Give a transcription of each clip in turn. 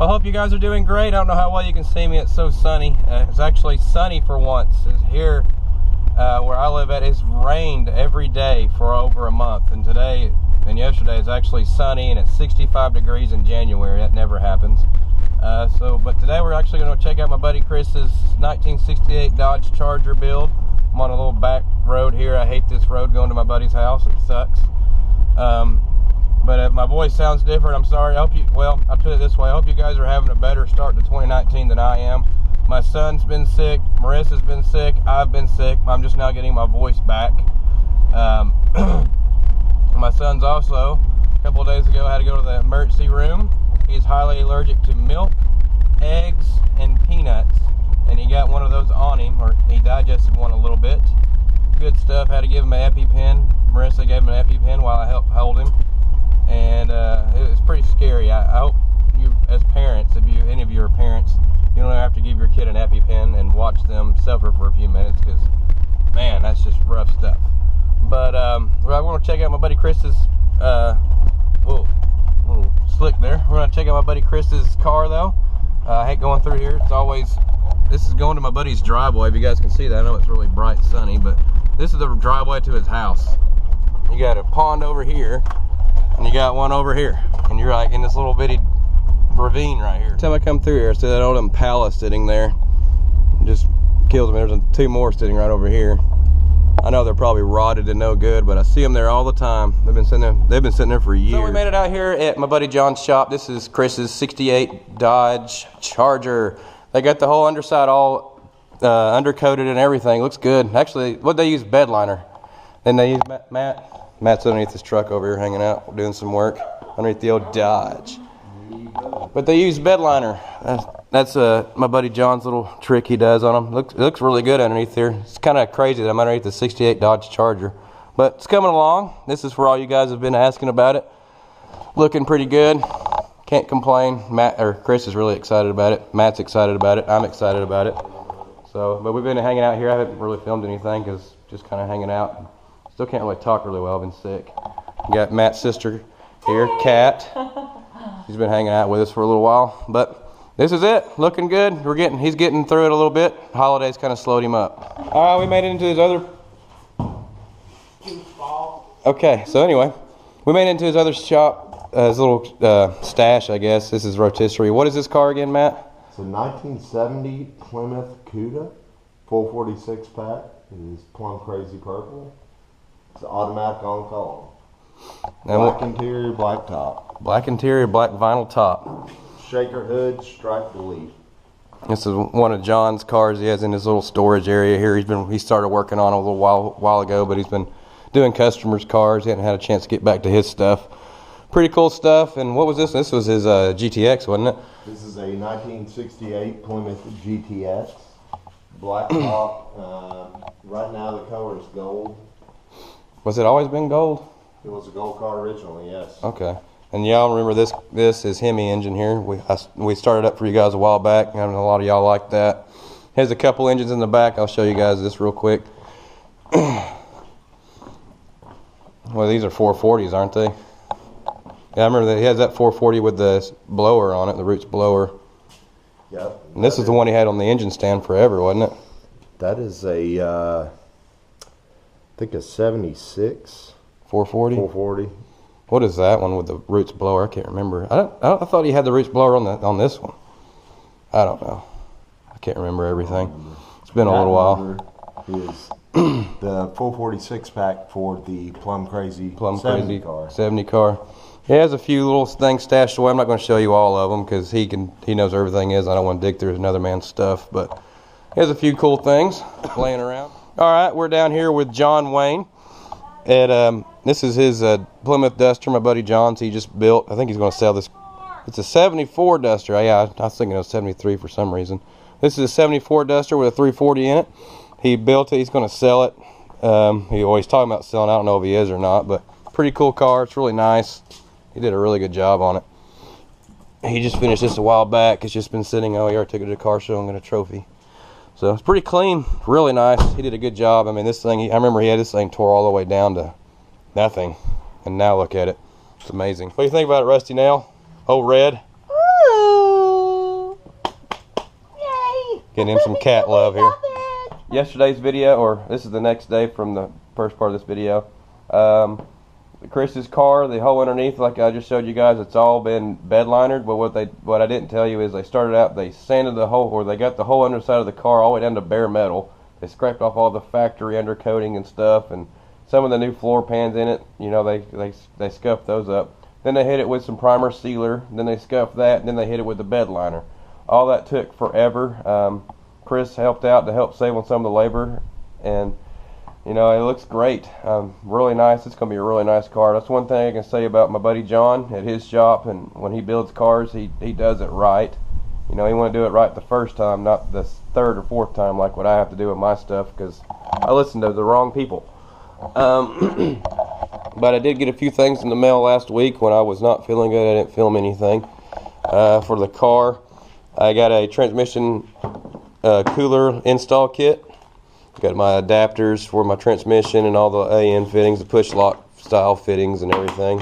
Well, I hope you guys are doing great. I don't know how well you can see me. It's so sunny. It's actually sunny for once. It's here where I live at, it's rained every day for over a month. And today and yesterday is actually sunny, and it's 65 degrees in January. That never happens. But today we're actually going to check out my buddy Chris's 1968 Dodge Charger build. I'm on a little back road here. I hate this road going to my buddy's house. It sucks. But if my voice sounds different, I'm sorry. I'll put it this way. I hope you guys are having a better start to 2019 than I am. My son's been sick. Marissa's been sick. I've been sick. I'm just now getting my voice back. My son's also, a couple of days ago, had to go to the emergency room. He's highly allergic to milk, eggs, and peanuts. And he got one of those on him, or he digested one a little bit. Good stuff. Had to give him an EpiPen. Marissa gave him an EpiPen while I helped hold him. And it was pretty scary. I hope you, as parents, if any of you are parents, you don't have to give your kid an EpiPen and watch them suffer for a few minutes, because, man, that's just rough stuff. But I want to check out my buddy Chris's, whoa, a little slick there. We're going to check out my buddy Chris's car, though. I hate going through here. It's always, this is going to my buddy's driveway. If you guys can see that, I know it's really bright sunny, but this is the driveway to his house. You got a pond over here, and you got one over here, and you're like in this little bitty ravine right here. Every time I come through here, I see that old Impala sitting there. It just kills me. There's two more sitting right over here. I know they're probably rotted and no good, but I see them there all the time. They've been sitting there for years. So we made it out here at my buddy John's shop. This is Chris's 68 Dodge Charger. They got the whole underside all undercoated and everything. Looks good. Actually, what they use, bed liner. Then they use Matt's underneath this truck over here hanging out, doing some work underneath the old Dodge. But they use bed liner. That's my buddy John's little trick he does on them. It looks really good underneath there. It's kind of crazy that I'm underneath the 68 Dodge Charger. But it's coming along. This is for all you guys have been asking about it. Looking pretty good. Can't complain. Chris is really excited about it. Matt's excited about it. I'm excited about it. But we've been hanging out here. I haven't really filmed anything because just kind of hanging out. Still can't really talk really well. I've been sick. We got Matt's sister here, Kat. He's been hanging out with us for a little while, but this is it. Looking good. He's getting through it a little bit. Holidays kind of slowed him up. All right, we made it into his other. Okay, so anyway, we made it into his other shop, his little stash, I guess. This is rotisserie. What is this car again, Matt? It's a 1970 Plymouth Cuda, 446 pack. It is plum crazy purple. It's automatic on call. Black interior, black top. Black interior, black vinyl top. Shaker hood, stripe delete. This is one of John's cars he has in his little storage area here. He started working on it a little while ago, but he's been doing customers' cars. He hadn't had a chance to get back to his stuff. Pretty cool stuff. And what was this? This was his GTX, wasn't it? This is a 1968 Plymouth GTX. Black top. Right now the color is gold. Was it always been gold? It was a gold car originally, yes. Okay. And y'all remember this is Hemi engine here. We started up for you guys a while back. I know a lot of y'all like that. Has a couple engines in the back. I'll show you guys this real quick. Well, these are 440s, aren't they? Yeah, I remember that he has that 440 with the blower on it, the Roots blower. Yep. And this is the one he had on the engine stand forever, wasn't it? That is I think a 76. 440? 440. What is that one with the Roots blower? I can't remember. I thought he had the Roots blower on this one. I don't know. I can't remember everything. It's been a little while. Is the 446 pack for the Plum Crazy 70 car. 70 car. He has a few little things stashed away. I'm not going to show you all of them because he knows where everything is. I don't want to dig through another man's stuff, but he has a few cool things laying around. All right, we're down here with John Wayne. This is his Plymouth Duster, my buddy John's. He just built. I think he's going to sell this. It's a 74 Duster. Yeah, I was thinking it was 73 for some reason. This is a 74 Duster with a 340 in it. He built it. He's going to sell it. He's talking about selling. I don't know if he is or not, but pretty cool car. It's really nice. He did a really good job on it. He just finished this a while back. It's just been sitting. Oh, he already took it to the car show and got a trophy. So it's pretty clean, really nice. He did a good job. I mean, this thing, I remember he had this thing tore all the way down to nothing. And now look at it. It's amazing. What do you think about it, Rusty Nail? Oh, Red? Getting him some cat love here. Yesterday's video, or this is the next day from the first part of this video. Chris's car, the hole underneath, like I just showed you guys, it's all been bed linered. But what I didn't tell you is they started out, they sanded the hole, or they got the whole underside of the car all the way down to bare metal. They scraped off all the factory undercoating and stuff, and some of the new floor pans in it, you know, they scuffed those up. Then they hit it with some primer sealer, then they scuffed that, and then they hit it with the bed liner. All that took forever. Chris helped out to help save on some of the labor, and you know, it looks great. Really nice. It's going to be a really nice car. That's one thing I can say about my buddy John at his shop, and when he builds cars, he does it right. You know, he want to do it right the first time, not the third or fourth time like what I have to do with my stuff, because I listen to the wrong people. But I did get a few things in the mail last week when I was not feeling good. I didn't film anything. For the car, I got a transmission cooler install kit. Got my adapters for my transmission and all the AN fittings, the push lock style fittings and everything.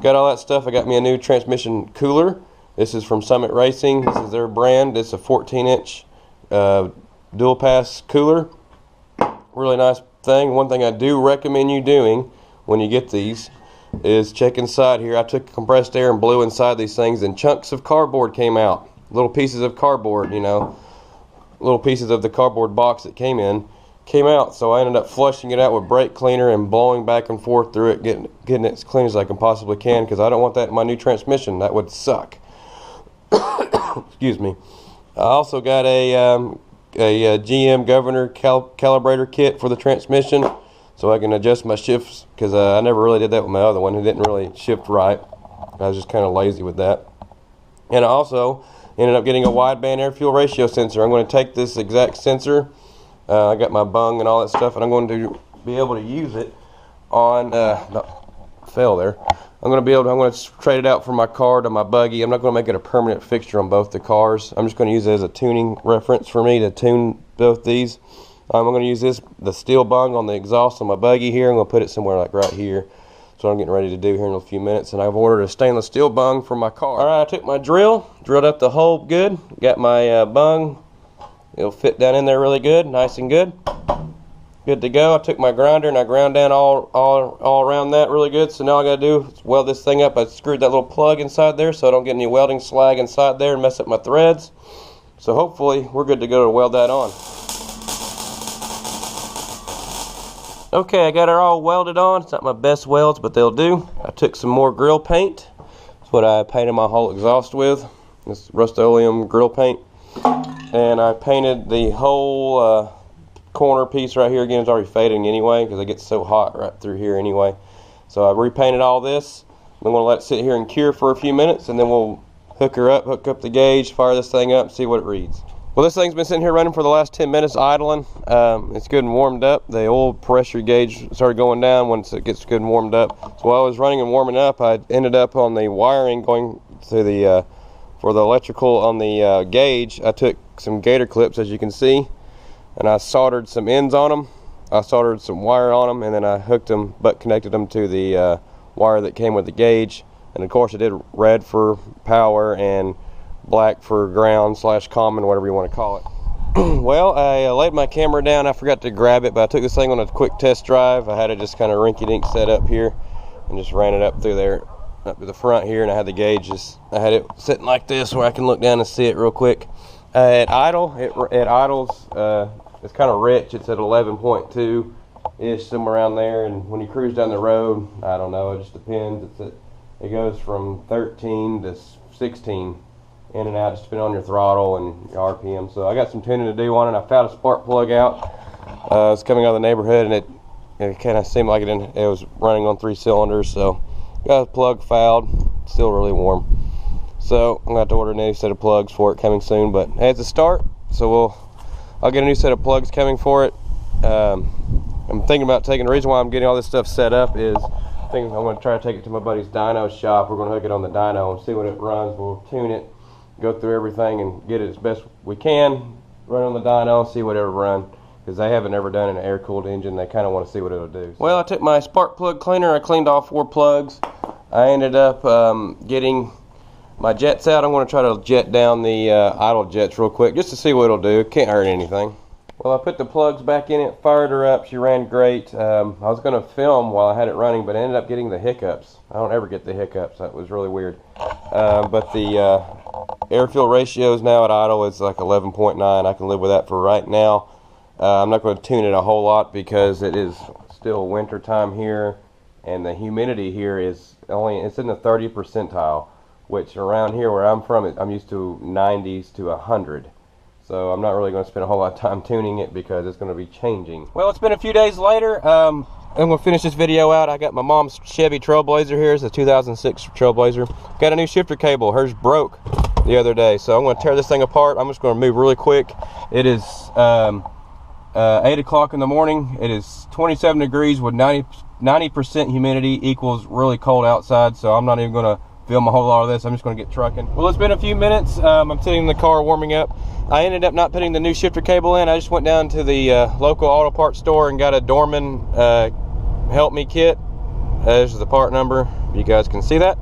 Got all that stuff. I got me a new transmission cooler. This is from Summit Racing. This is their brand. It's a 14-inch dual pass cooler. Really nice thing. One thing I do recommend you doing when you get these is check inside here. I took compressed air and blew inside these things, and chunks of cardboard came out. Little pieces of cardboard, you know, little pieces of the cardboard box that came out. So I ended up flushing it out with brake cleaner and blowing back and forth through it, getting it as clean as I can possibly can, because I don't want that in my new transmission. That would suck. Excuse me. I also got a GM governor calibrator kit for the transmission, so I can adjust my shifts, because I never really did that with my other one. It didn't really shift right. I was just kind of lazy with that. And I also ended up getting a wideband air fuel ratio sensor. I'm going to take this exact sensor. I got my bung and all that stuff, and I'm going to be able to use it on fell there. I'm going to trade it out from my car to my buggy. I'm not going to make it a permanent fixture on both the cars. I'm just going to use it as a tuning reference for me to tune both these. I'm going to use the steel bung on the exhaust on my buggy here. I'm going to put it somewhere like right here. That's what I'm getting ready to do here in a few minutes. And I've ordered a stainless steel bung for my car. Alright, I took my drilled up the hole good. Got my bung. It'll fit down in there really good, nice and good. Good to go. I took my grinder and I ground down all around that really good. So now all I gotta do is weld this thing up. I screwed that little plug inside there so I don't get any welding slag inside there and mess up my threads. So hopefully we're good to go to weld that on. Okay, I got it all welded on. It's not my best welds, but they'll do. I took some more grill paint. That's what I painted my whole exhaust with. This Rust-Oleum grill paint. And I painted the whole corner piece right here. Again, it's already fading anyway because it gets so hot right through here anyway. So I repainted all this. I'm going to let it sit here and cure for a few minutes, and then we'll hook up the gauge, fire this thing up, see what it reads. Well, this thing's been sitting here running for the last 10 minutes idling. It's good and warmed up. The oil pressure gauge started going down once it gets good and warmed up. So while I was running and warming up, I ended up on the wiring going to the for the electrical on the gauge. I took some gator clips, as you can see, and I soldered some ends on them. I soldered some wire on them, and then I hooked them, butt connected them to the wire that came with the gauge. And of course I did red for power and black for ground / common, whatever you want to call it. Well, I laid my camera down. I forgot to grab it, but I took this thing on a quick test drive. I had it just kind of rinky-dink set up here and just ran it up through there, up to the front here, and I had the gauges. I had it sitting like this where I can look down and see it real quick. At idle, it idles. It's kind of rich. It's at 11.2-ish, somewhere around there. And when you cruise down the road, I don't know. It just depends. It goes from 13 to 16 in and out, just depending on your throttle and your RPM. So I got some tuning to do on it. I found a spark plug out. It's coming out of the neighborhood, and it kind of seemed like it was running on 3 cylinders. So got a plug fouled. Still really warm. So I'm going to have to order a new set of plugs for it coming soon. But hey, it's a start. So I'll get a new set of plugs coming for it. I'm thinking about the reason why I'm getting all this stuff set up is I'm going to try to take it to my buddy's dyno shop. We're going to hook it on the dyno and see what it runs. We'll tune it, go through everything, and get it as best we can. Run on the dyno and see what it'll run, because they haven't ever done an air-cooled engine. They kind of want to see what it'll do. Well, I took my spark plug cleaner. I cleaned all 4 plugs. I ended up getting my jet's out. I'm going to try to jet down the idle jets real quick just to see what it'll do. Can't hurt anything. Well, I put the plugs back in it, fired her up. She ran great. I was going to film while I had it running, but I ended up getting the hiccups. I don't ever get the hiccups. That was really weird. But the air-fuel ratios now at idle is like 11.9. I can live with that for right now. I'm not going to tune it a whole lot because it is still winter time here, and the humidity here is it's in the 30th percentile, which around here where I'm from, I'm used to 90s to 100. So I'm not really going to spend a whole lot of time tuning it because it's going to be changing. Well, it's been a few days later. I'm going to finish this video out. I got my mom's Chevy Trailblazer here. It's a 2006 Trailblazer. Got a new shifter cable. Hers broke the other day. So I'm going to tear this thing apart. I'm just going to move really quick. It is 8 o'clock in the morning. It is 27 degrees with 90% humidity equals really cold outside. So I'm not even going to film a whole lot of this. I'm just going to get trucking. Well, it's been a few minutes. I'm sitting in the car warming up. I ended up not putting the new shifter cable in. I just went down to the local auto parts store and got a Dorman help me kit. There's the part number. You guys can see that.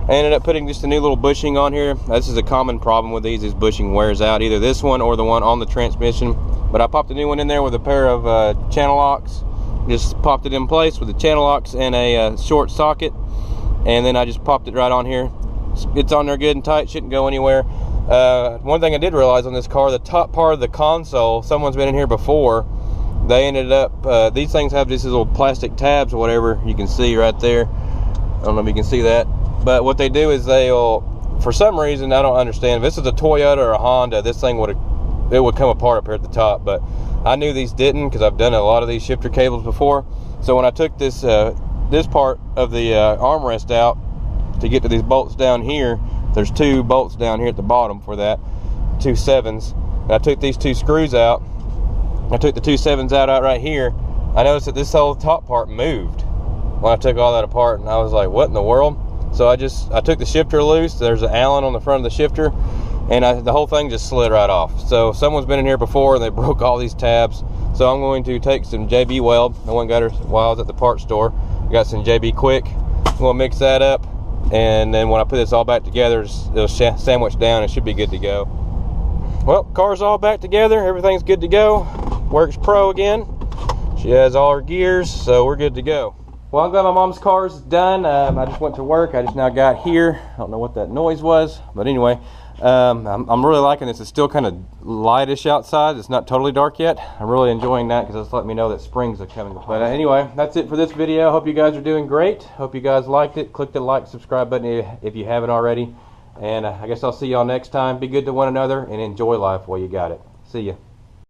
I ended up putting just a new little bushing on here. This is a common problem with these, is bushing wears out, either this one or the one on the transmission. But I popped a new one in there with a pair of channel locks. Just popped it in place with the channel locks and a short socket. And then I just popped it right on here. It's on there good and tight, shouldn't go anywhere. One thing I did realize on this car, the top part of the console, someone's been in here before. They ended up, these things have these little plastic tabs or whatever, you can see right there. I don't know if you can see that. But what they do is they'll, for some reason, I don't understand. If this is a Toyota or a Honda, this thing would come apart up here at the top. But I knew these didn't because I've done a lot of these shifter cables before. So when I took this this part of the armrest out to get to these bolts down here, there's two bolts down here at the bottom for that, 2 7s. And I took these 2 screws out. I took the 2 7s out right here. I noticed that this whole top part moved when I took all that apart, and I was like, what in the world? So I took the shifter loose. There's an Allen on the front of the shifter, and the whole thing just slid right off. So someone's been in here before and they broke all these tabs. So I'm going to take some JB Weld. I went and got her while I was at the parts store. Got some JB Quick. I'm going to mix that up, and then when I put this all back together, it'll sandwich down. It should be good to go. Well, car's all back together. Everything's good to go. Works pro again. She has all her gears, so we're good to go. Well, I'm glad my mom's car is done. I just went to work. I just now got here. I don't know what that noise was, but anyway, I'm really liking this. It's still kind of lightish outside. It's not totally dark yet. I'm really enjoying that because it's letting me know that springs are coming. But anyway, that's it for this video. Hope you guys are doing great. Hope you guys liked it. Click the like, subscribe button if you haven't already. And I guess I'll see y'all next time. Be good to one another and enjoy life while you got it. See ya.